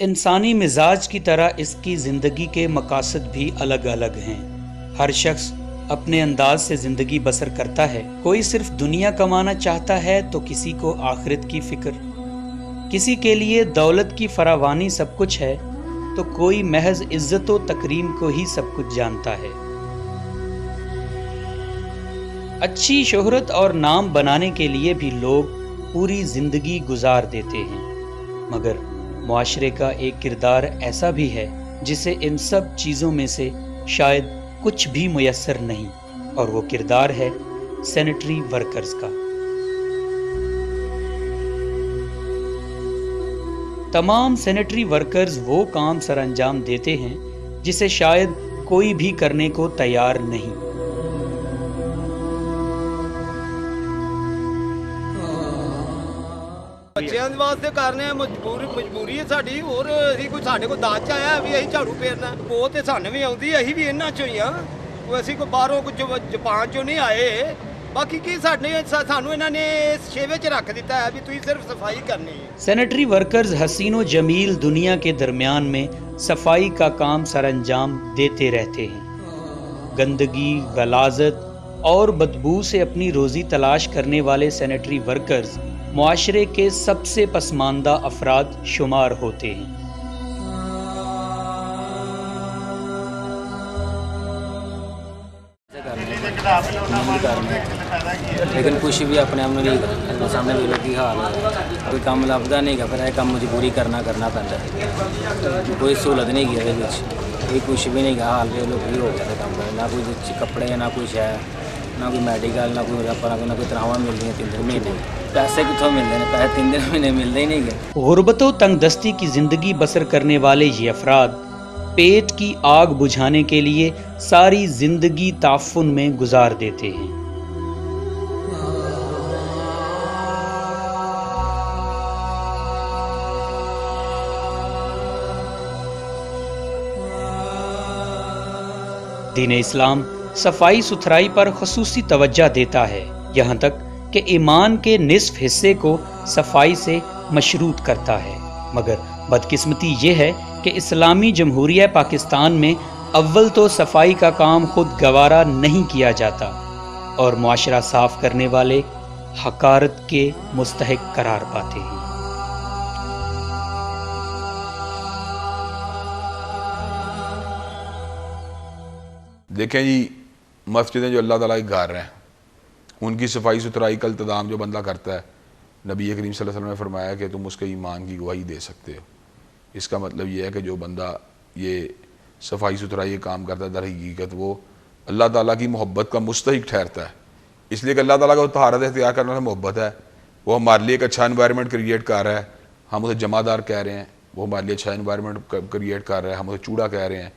इंसानी मिजाज की तरह इसकी ज़िंदगी के मकासद भी अलग अलग हैं। हर शख्स अपने अंदाज से ज़िंदगी बसर करता है। कोई सिर्फ दुनिया कमाना चाहता है तो किसी को आखिरत की फिक्र, किसी के लिए दौलत की फरावानी सब कुछ है तो कोई महज इज्जत व तकरीम को ही सब कुछ जानता है। अच्छी शोहरत और नाम बनाने के लिए भी लोग पूरी ज़िंदगी गुजार देते हैं, मगर मुआशरे का एक किरदार ऐसा भी है जिसे इन सब चीज़ों में से शायद कुछ भी मुयस्सर नहीं, और वो किरदार है सैनिटरी वर्कर्स का। तमाम सैनिटरी वर्कर्स वो काम सर अंजाम देते हैं जिसे शायद कोई भी करने को तैयार नहीं। ਬੱਚਿਆਂ ਦੇ ਵਾਸਤੇ ਕਰਨੇ ਆ, ਮਜਬੂਰੀ ਹੈ ਸਾਡੀ। ਹੋਰ ਅਸੀਂ ਕੋਈ ਸਾਡੇ ਕੋਲ ਦਾਜ ਚ ਆਇਆ ਵੀ ਅਸੀਂ ਝਾੜੂ ਫੇਰਨਾ, ਉਹ ਤੇ ਸਾਨੂੰ ਵੀ ਆਉਂਦੀ, ਅਸੀਂ ਵੀ ਇਹਨਾਂ ਚੋਂ ਹੀ ਆ। ਕੋਈ ਅਸੀਂ ਕੋਈ ਬਾਹਰੋਂ ਕੁਝ ਜਾਪਾਨ ਚੋਂ ਨਹੀਂ ਆਏ। ਬਾਕੀ ਕੀ ਸਾਨੂੰ ਇਹਨਾਂ ਨੇ ਸ਼ੇਵੇ ਚ ਰੱਖ ਦਿੱਤਾ ਹੈ ਵੀ ਤੁਸੀਂ ਸਿਰਫ ਸਫਾਈ ਕਰਨੀ ਹੈ। सैनिटरी वर्कर्स हसीन व जमील दुनिया के दरमियान में सफाई का काम सर अंजाम देते रहते हैं। गंदगी, गलाजत और बदबू से अपनी रोज़ी तलाश करने वाले सैनिटरी वर्कर्स मुआशरे के सबसे पसमानदा अफराद शुमार होते हैं। लेकिन कुछ भी अपने आप में नहीं सामने भी लोग हाल है, कोई काम लभदा नहीं गा, फिर यह काम मजबूरी करना पैंदा है। कोई सहूलत नहीं गी ये कुछ भी नहीं गा, हाल भी लोग हो जाते काम करें, ना कोई कपड़े ना कुछ है, ना कोई मैडिकल, ना कोई ना कोई तनख्वाह मिल रही है 3 दिन महीने। पैसे कितों मिलते हैं, पैसे 3 दिन महीने मिलते ही नहीं गए। गुर्बत व तंगदस्ती की ज़िंदगी बसर करने वाले ये अफराद पेट की आग बुझाने के लिए सारी ज़िंदगी ताफुन में गुजार देते हैं। दीन इस्लाम सफाई सुथराई पर खसूसी तवज्जो देता है, यहाँ तक कि ईमान के निस्फ हिस्से को सफाई से मशरूत करता है। मगर बदकिस्मती ये है कि इस्लामी जमहूरिया पाकिस्तान में अव्वल तो सफाई का काम खुद गवारा नहीं किया जाता और मुआशरा साफ करने वाले हकारत के मुस्तहिक करार पाते हैं। देखें जी, मस्जिदें जो अल्लाह ताला के घर हैं उनकी सफाई सुथराई का इंतज़ाम जो बंदा करता है, नबी करीम सल्लल्लाहु अलैहि वसल्लम ने फरमाया कि तुम उसके ईमान की गवाही दे सकते हो। इसका मतलब ये है कि जो बंदा ये सफाई सुथराई ये काम करता है, दर हकीकत वो अल्लाह ताला की मोहब्बत का मुस्तहिक ठहरता है, इसलिए कि अल्लाह ताला का तहारत इख्तियार करने से मोहब्बत है। वो हमारे लिए एक अच्छा इन्वायरमेंट क्रिएट कर रहा है, हम उसे जमादार कह रहे हैं। वो हमारे लिए अच्छा इन्वायरमेंट क्रिएट कर रहा है, हम उसे चूड़ा कह रहे हैं।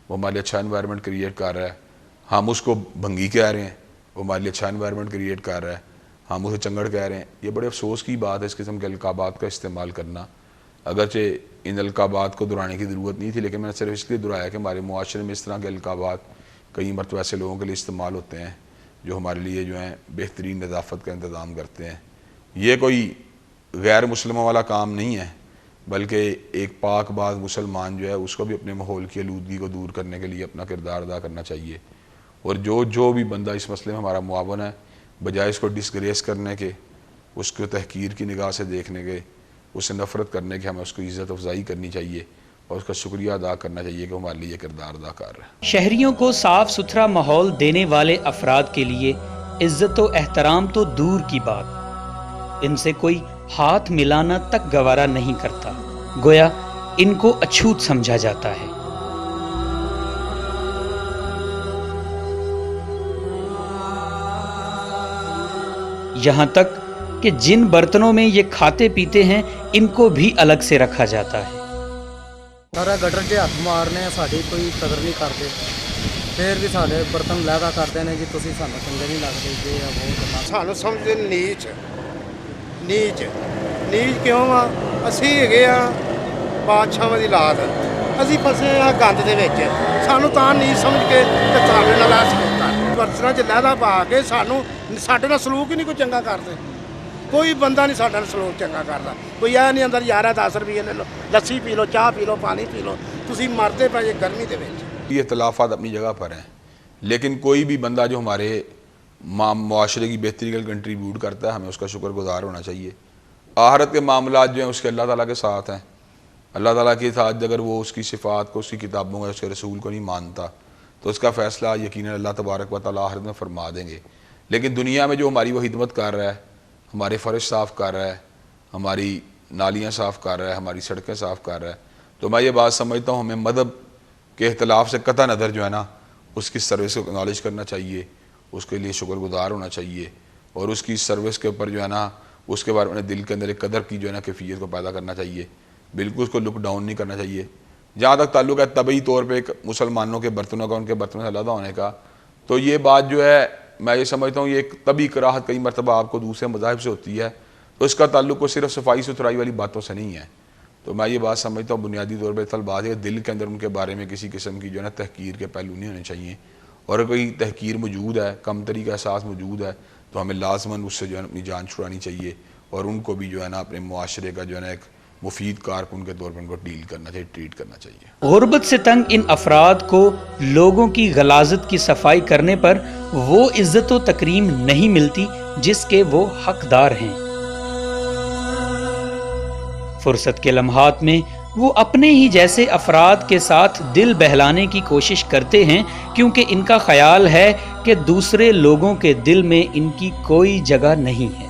वो हमारे लिए अच्छा इन्वायरमेंट क्रिएट कर रहा है, हम उसको भंगी कह रहे हैं। वो हमारे लिए अच्छा इन्वायरमेंट क्रिएट कर रहा है, हम उसे चंगड़ कह रहे हैं। ये बड़े अफसोस की बात है इस किस्म के अलकाबात का इस्तेमाल करना। अगरचे इन अलकाबात को दोहराने की ज़रूरत नहीं थी, लेकिन मैंने सिर्फ इसलिए दोहराया कि हमारे मुआशरे में इस तरह के अलकाबात कई मरतबा ऐसे लोगों के लिए इस्तेमाल होते हैं जो हमारे लिए जो हैं बेहतरीन नज़ाफ़त का इंतज़ाम करते हैं। ये कोई गैर मुसलमानों वाला काम नहीं है, बल्कि एक पाकबाज मुसलमान जो है उसको भी अपने माहौल की आलूदगी को दूर करने के लिए अपना किरदार अदा करना चाहिए। और जो भी बंदा इस मसले में हमारा मुआवन है, बजाय इसको डिसग्रेस करने के, उसको तहकीर की निगाह से देखने के, उससे नफ़रत करने के, हमें उसको इज़्ज़त अफजाई करनी चाहिए और उसका शुक्रिया अदा करना चाहिए कि हमारे लिए किरदार अदा कर रहा है। शहरियों को साफ सुथरा माहौल देने वाले अफराद के लिए इज्जत व एहतराम तो दूर की बात, इनसे कोई हाथ मिलाना तक गवारा नहीं करता, गोया इनको अछूत समझा जाता है। यहाँ तक कि जिन बर्तनों में ये खाते पीते हैं इनको भी अलग से रखा जाता है। सारा गटर से हथ मारने साड़ी कोई कदर नहीं करते, फिर भी साढ़े बर्तन लैदा करते हैं जी तुसी सानू चंगे नहीं लगते जे वो ਸਾਨੂੰ ਸਮਝਦੇ नीच क्यों आ? ਅਸੀਂ ਹੈਗੇ ਆ ਬਾਦਸ਼ਾਹਾਂ ਦੀ ਲਾਦ, ਅਸੀਂ ਫਸੇ ਆ ਗੰਦ ਦੇ ਵਿੱਚ, ਸਾਨੂੰ ਤਾਂ ਨੀਚ ਸਮਝ ਕੇ ਤੇ ਸਾਡੇ ਨਾਲ ਆ ਸਕਦਾ ਬਰਤਨਾਂ 'ਚ ਲਹਿਦਾ ਪਾ ਕੇ ਸਾਨੂੰ ਸਾਡੇ ਨਾਲ ਸਲੂਕ ਹੀ ਨਹੀਂ ਕੋਈ ਚੰਗਾ ਕਰਦੇ। ਕੋਈ ਬੰਦਾ ਨਹੀਂ ਸਾਡਾ ਸਲੂਕ ਚੰਗਾ ਕਰਦਾ। ਕੋਈ ਇਹ ਨਹੀਂ ਅੰਦਰ 11-10 ਰੁਪਏ ਲੈ ਲਓ, ਲੱਸੀ ਪੀ ਲਓ, ਚਾਹ ਪੀ ਲਓ, ਪਾਣੀ ਪੀ ਲਓ, ਤੁਸੀਂ ਮਰਦੇ ਪਏ ਗਰਮੀ ਦੇ ਵਿੱਚ। ये इख्तलाफात अपनी जगह पर हैं, लेकिन कोई भी बंदा जो हमारे माशरे की बेहतरी का कंट्रीब्यूट करता है, हमें उसका शुक्रगुजार होना चाहिए। आखिरत के मामला जो हैं उसके अल्लाह ताला के साथ हैं। अल्लाह ताला के साथ अगर वो उसकी सिफ़ात को, उसकी किताबों को, उसके रसूल को नहीं मानता तो उसका फ़ैसला यकीनन अल्लाह तबारक व तआला आखिरत में फरमा देंगे। लेकिन दुनिया में जो हमारी वो खिदमत कर रहा है, हमारे फ़र्श साफ़ कर रहा है, हमारी नालियाँ साफ़ कर रहा है, हमारी सड़कें साफ़ कर रहा है, तो मैं ये बात समझता हूँ हमें मज़हब के इख्तलाफ से कतई नज़र जो है ना उसकी सर्विस को एक्नॉलेज करना चाहिए, उसके लिए शुक्रगुजार होना चाहिए और उसकी सर्विस के ऊपर जो है ना उसके बारे में दिल के अंदर एक कदर की जो है ना कैफियत को पैदा करना चाहिए। बिल्कुल उसको लुक डाउन नहीं करना चाहिए। जहाँ तक ताल्लुक़ है तबी तौर पे एक मुसलमानों के बर्तनों का, उनके बर्तनों से अलग होने का, तो ये बात जो है मैं ये समझता हूँ ये एक तभी कराहत कई मरतबा आपको दूसरे मज़ाहिब से होती है, तो इसका ताल्लुक़ को सिर्फ सफाई सुथराई वाली बातों से नहीं है। तो मैं ये बात समझता हूँ बुनियादी तौर पर असल बात है दिल के अंदर उनके बारे में किसी किस्म की जो है ना तहकीर के पहलू नहीं होने चाहिए, और अगर कोई तहकीर मौजूद है, कमतरी का एहसास मौजूद है, तो हमें लाजमन उससे जो है अपनी जान छुड़ानी चाहिए और उनको भी जो है ना अपने मुआशरे का जो है ना एक मुफीद कारकुन के तौर पर उनको डील करना चाहिए, ट्रीट करना चाहिए। गुर्बत से तंग इन अफराद को लोगों की गलाजत की सफाई करने पर वो इज्जत व तकरीम नहीं मिलती जिसके वो हकदार हैं। फुर्सत के लम्हात में वो अपने ही जैसे अफराद के साथ दिल बहलाने की कोशिश करते हैं, क्योंकि इनका ख्याल है कि दूसरे लोगों के दिल में इनकी कोई जगह नहीं है।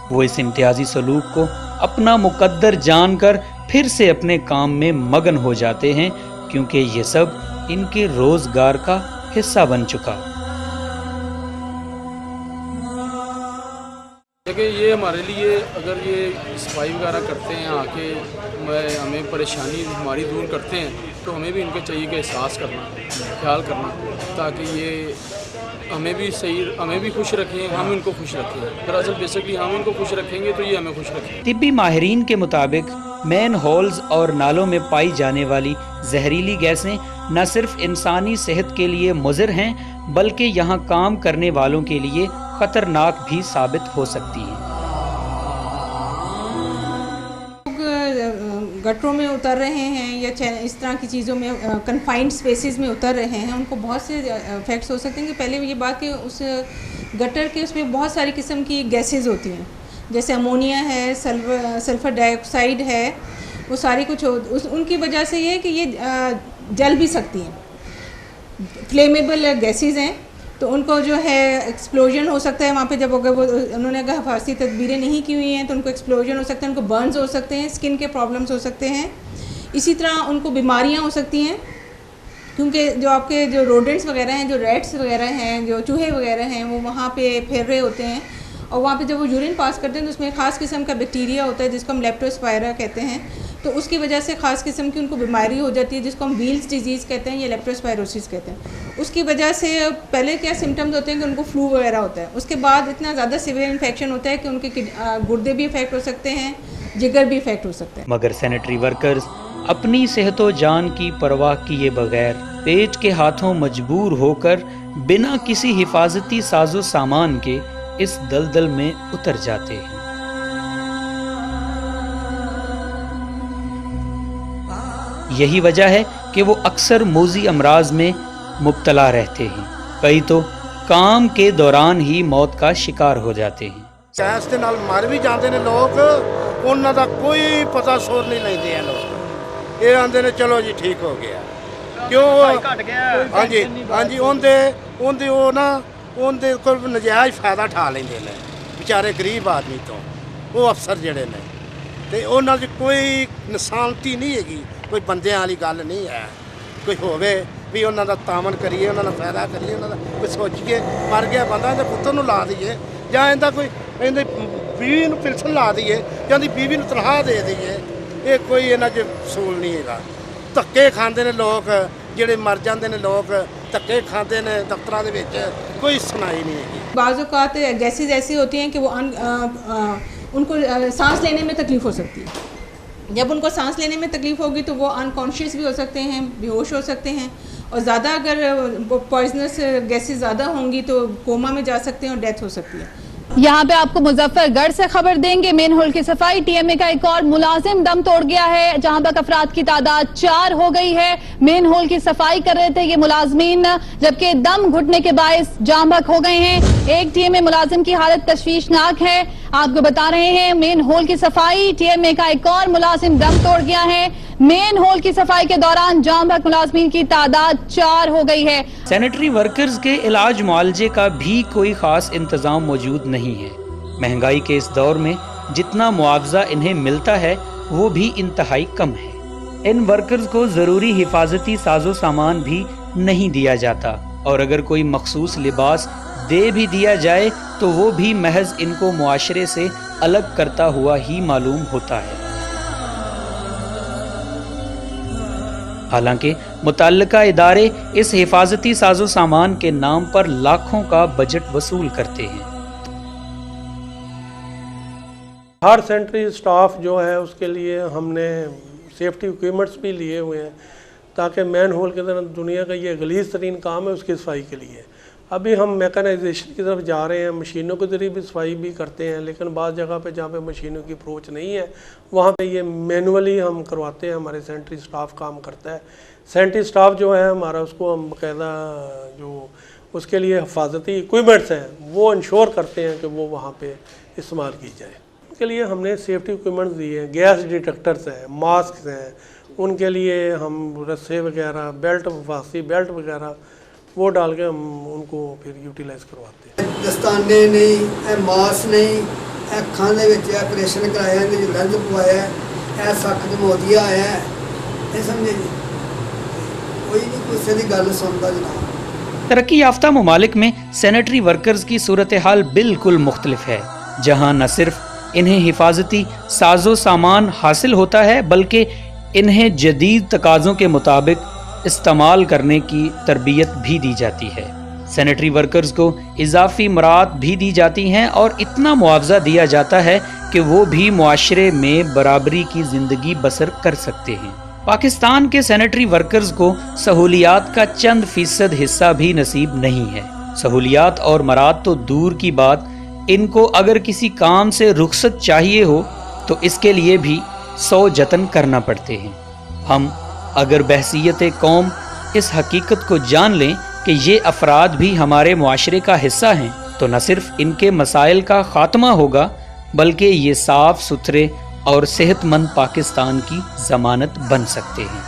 वो इस इम्तियाजी सलूक को अपना मुकद्दर जानकर फिर से अपने काम में मगन हो जाते हैं, क्योंकि ये सब इनके रोजगार का हिस्सा बन चुका। देखिए ये हमारे लिए अगर ये सफाई वगैरह करते हैं आके हमें परेशानी हमारी दूर करते हैं, तो हमें भी इनके चाहिए कि एहसास करना, ख्याल करना, ताकि ये हमें भी सही, हमें भी खुश रखें, हम इनको खुश रखें। दरअसल बेसिकली हम इनको खुश रखेंगे तो ये हमें खुश रखेंगे। तिब्बी माहिरीन के मुताबिक मैन होल्स और नालों में पाई जाने वाली जहरीली गैसें न सिर्फ इंसानी सेहत के लिए मुज़िर हैं, बल्कि यहाँ काम करने वालों के लिए खतरनाक भी साबित हो सकती हैं। गटरों में उतर रहे हैं या इस तरह की चीज़ों में कन्फाइंड स्पेसेस में उतर रहे हैं, उनको बहुत से इफ़ेक्ट्स हो सकते हैं। कि पहले ये बात कि उस गटर के उसमें बहुत सारी किस्म की गैसेस होती हैं, जैसे अमोनिया है, सल्फ़र डाइऑक्साइड है, वो सारी कुछ उनकी वजह से ये है कि ये जल भी सकती हैं, फ्लेमेबल गैसेस हैं, तो उनको जो है एक्सप्लोजन हो सकता है वहाँ पे। जब अगर वो उन्होंने अगर हिफाजती तदबीरें नहीं की हुई हैं तो उनको एक्सप्लोजन हो सकता है, उनको बर्न्स हो सकते हैं, स्किन के प्रॉब्लम्स हो सकते हैं, इसी तरह उनको बीमारियाँ हो सकती हैं, क्योंकि जो आपके जो रोडेंट्स वगैरह हैं, जो रैट्स वगैरह हैं, जो चूहे वगैरह हैं, वो वहाँ पे फिर रहे होते हैं, और वहाँ पे जब वो यूरिन पास करते हैं तो उसमें ख़ास किस्म का बैक्टीरिया होता है जिसको हम लेप्टोस्पायरा कहते हैं, तो उसकी वजह से ख़ास किस्म की उनको बीमारी हो जाती है जिसको हम व्हील्स डिजीज़ कहते हैं या लेप्टोस्पायरोसिस कहते हैं। उसकी वजह से पहले क्या सिम्टम्स होते हैं कि उनको फ्लू वगैरह होता है, उसके बाद इतना ज़्यादा सीवियर इन्फेक्शन होता है कि उनके गुर्दे भी इफेक्ट हो सकते हैं, जिगर भी इफेक्ट हो सकता है। मगर सैनिटरी वर्कर्स अपनी सेहतो जान की परवाह किए बगैर पेट के हाथों मजबूर होकर बिना किसी हिफाजती साजो सामान के इस दलदल में उतर जाते हैं। यही वजह है कि वो अक्सर मोजी अमराज में मुब्तला रहते हैं, कई तो काम के दौरान ही मौत का शिकार हो जाते हैं। गैस ਦੇ ਨਾਲ ਮਰ ਵੀ ਜਾਂਦੇ ਨੇ ਲੋਕ, ਉਹਨਾਂ ਦਾ ਕੋਈ ਪਤਾ ਸੋਰ ਨਹੀਂ ਲੈਂਦੇ ਆ ਲੋਕ। ਇਹ ਆਂਦੇ ਨੇ ਚਲੋ ਜੀ ਠੀਕ ਹੋ ਗਿਆ, ਕਿਉਂ ਘਟ ਗਿਆ। ਹਾਂਜੀ ਹਾਂਜੀ, ਉਹਦੇ ਉਹ ਨਾ ਉਹਦੇ ਕੋਲ ਨਜਾਇਜ਼ ਫਾਇਦਾ ਠਾ ਲੈਂਦੇ ਨੇ ਵਿਚਾਰੇ ਗਰੀਬ ਆਦਮੀ ਤੋਂ, ਉਹ ਅਫਸਰ ਜਿਹੜੇ ਨੇ, ਤੇ ਉਹਨਾਂ 'ਚ ਕੋਈ ਨਿਸ਼ਾਨਤੀ ਨਹੀਂ ਹੈਗੀ, ਕੋਈ ਬੰਦਿਆਂ ਵਾਲੀ ਗੱਲ ਨਹੀਂ ਹੈ। ਕੋਈ ਹੋਵੇ ਵੀ ਉਹਨਾਂ ਦਾ ਤਾਮਨ ਕਰੀਏ, ਉਹਨਾਂ ਦਾ ਫਾਇਦਾ ਕਰੀਏ, ਉਹਨਾਂ ਦਾ ਕੋਈ ਸੋਚੀਏ, ਮਰ ਗਿਆ ਬੰਦਾ ਇਹਦੇ ਪੁੱਤਰ ਨੂੰ ਲਾ ਦਈਏ, ਜਾਂ ਇਹਦਾ ਕੋਈ ਇਹਦੀ ਬੀਵੀ ਨੂੰ ਪਿਲਸਨ ਲਾ ਦਈਏ, ਜਾਂ ਦੀ ਬੀਵੀ ਨੂੰ ਤਨਖਾਹ ਦੇ ਦਈਏ। ਇਹ ਕੋਈ ਇਹਨਾਂ 'ਚ ਅਸੂਲ ਨਹੀਂ ਹੈਗਾ। ਧੱਕੇ ਖਾਂਦੇ ਨੇ ਲੋਕ, ਜਿਹੜੇ ਮਰ ਜਾਂਦੇ ਨੇ ਲੋਕ ਧੱਕੇ ਖਾਂਦੇ ਨੇ ਦਫ਼ਤਰਾਂ ਦੇ ਵਿੱਚ, कोई सुनाई नहीं है। बाज़ औक़ात गैसेस ऐसी होती हैं कि वो उनको सांस लेने में तकलीफ़ हो सकती है, जब उनको सांस लेने में तकलीफ़ होगी तो वो अनकॉन्शियस भी हो सकते हैं, बेहोश हो सकते हैं, और ज़्यादा अगर पॉइजनस गैसेस ज़्यादा होंगी तो कोमा में जा सकते हैं और डेथ हो सकती है। यहाँ पे आपको मुजफ्फरगढ़ से खबर देंगे। मेन होल की सफाई, टीएमए का एक और मुलाजिम दम तोड़ गया है, जहाँ तक अफराद की तादाद 4 हो गई है। मेन होल की सफाई कर रहे थे ये मुलाजमीन, जबकि दम घुटने के बायस जाम बहक हो गए हैं। एक टीएमए मुलाजिम की हालत तशवीशनाक है। आपको बता रहे हैं मेन होल की सफाई, टीएमए का एक और मुलाजिम दम तोड़ गया है। मेन होल की सफाई के दौरान जाम बहक मुलाजमीन की तादाद 4 हो गई है। सैनिटरी वर्कर्स के इलाज मुआलजे का भी कोई खास इंतजाम मौजूद नहीं है। महंगाई के इस दौर में जितना मुआवजा इन्हें मिलता है वो भी इंतहाई कम है। इन वर्कर्स को जरूरी हिफाजती साजो सामान भी नहीं दिया जाता, और अगर कोई मखसूस लिबास दे भी दिया जाए तो वो भी महज इनको मुआशरे से अलग करता हुआ ही मालूम होता है। हालांकि मुतल्लिका इदारे इस हिफाजती साजो सामान के नाम पर लाखों का बजट वसूल करते हैं। हर सेंट्री स्टाफ जो है उसके लिए हमने सेफ्टी इक्विपमेंट्स भी लिए हुए हैं, ताकि मैन होल के तरह दुनिया का ये गलीज़ तरीन काम है उसकी सफाई के लिए। अभी हम मैकेनाइजेशन की तरफ जा रहे हैं, मशीनों के ज़रिए भी सफाई भी करते हैं, लेकिन बाज़ जगह पे जहाँ पे मशीनों की अप्रोच नहीं है वहाँ पे ये मैनुअली हम करवाते हैं। हमारे सेंट्री स्टाफ काम करता है। सेंट्री स्टाफ जो है हमारा, उसको हम बाकायदा जो उसके लिए हिफाजती इक्विपमेंट्स हैं वो इंश्योर करते हैं कि वो वहाँ पर इस्तेमाल की जाए। उनके लिए हमने सेफ्टी इक्विपमेंट्स दिए हैं, गैस डिटेक्टर्स हैं, मास्क हैं, उनके लिए हम रस्से वगैरह, बेल्ट, हिफाजती बेल्ट वगैरह वो डाल के हम उनको फिर यूटिलाइज करवाते हैं। दस्ताने नहीं, मास्क नहीं, अखां दे विच ऑपरेशन कराया, लेंस पवाया, ए सख्त मोतिया आया है, ये समझे जी, कोई नहीं किसी की गल सुनता जनाब। तरक्की याफ्ता ममालिक में सैनिटरी वर्कर्स की सूरत हाल बिल्कुल मुख्तलिफ है, जहाँ न सिर्फ इन्हें हिफाजती साजो सामान हासिल होता है बल्कि इन्हें जदीद तकाज़ों के मुताबिक इस्तेमाल करने की तरबियत भी दी जाती है। सैनिटरी वर्कर्स को इजाफी मरात भी दी जाती हैं और इतना मुआवजा दिया जाता है कि वो भी मुआशरे में बराबरी की ज़िंदगी बसर कर सकते हैं। पाकिस्तान के सैनिटरी वर्कर्स को सहूलियात का चंद फीसद हिस्सा भी नसीब नहीं है। सहूलियात और मरात तो दूर की बात, इनको अगर किसी काम से रुखसत चाहिए हो तो इसके लिए भी 100 जतन करना पड़ते हैं। हम अगर बहसीयत कौम इस हकीकत को जान लें कि ये अफराद भी हमारे मुआशरे का हिस्सा हैं, तो न सिर्फ इनके मसाइल का खात्मा होगा बल्कि ये साफ सुथरे और सेहतमंद पाकिस्तान की ज़मानत बन सकते हैं।